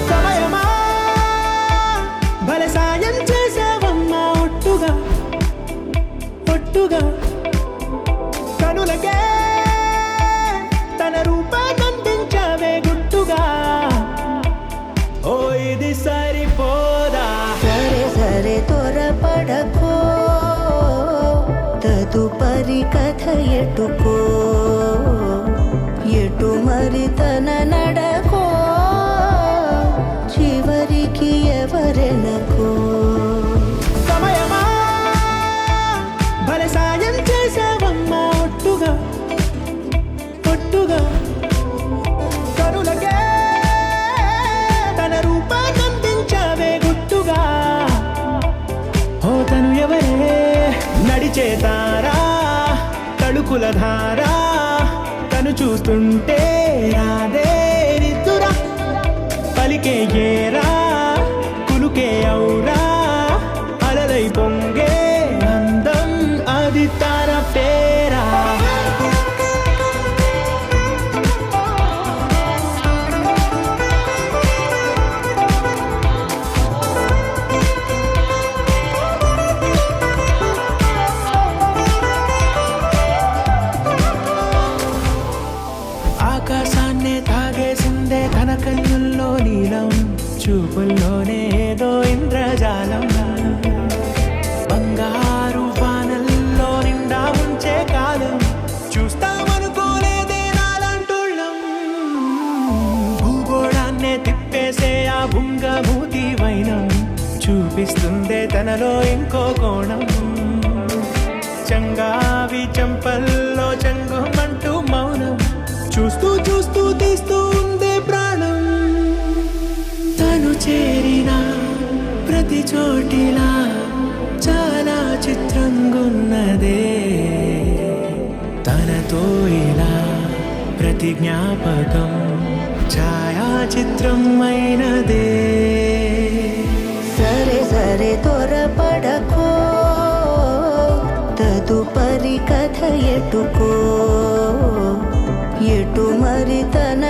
సమయమా భలే సాయం చేసావమ్మా ఒట్టుగా ఒట్టుగా కనులకే తన రూపాన్నందించావే గుట్టుగా ఓ ఇది సరిపోదా సరే సరే త్వరపడకో తదుపరి కథ ఎటుకో ఎటు మరి తన నడకో చివరికి ఎవరెనకో సమయమా భలే సాయం చేసావమ్మా ఒట్టుగా ఒట్టుగా కనులకే తన రూపాన్నందించావే గుట్టుగా ఓ తను ఎవరే నడిచే తారా తళుకుల ధారా తను చూస్తుంటే రాదే నిద్దురా పలికే ఏరా కులుకే ఔరా అలలై పొంగే అందం అది తన పేరా ఆకాశాన్నే తాగేసిందే తన కన్నుల్లో నీలం చూపుల్లోనే ఏదో ఇంద్రజాలం బంగారు వానల్లో నిండా ఉంచే కాలం చూస్తామనుకోలేదే నాలంటుళ్ళం భూగోళాన్నే తిప్పేసే ఆ బుంగమూతి వైనం చూపిస్తుందే తనలో ఇంకో కోణం చంగావి చంపల్లో చంగుమంటూ మౌనం చూస్తూ చూస్తూ తీస్తూ ఉందే ప్రాణం తను చేరిన ప్రతి చోటిలా చాలా చిత్రంగున్నదే తనతో ఇలా ప్రతి జ్ఞాపకం ఛాయాచిత్రం అయినదే సరే సరే త్వరపడకో తదుపరి కథ ఎటుకో ఎటు మరి తన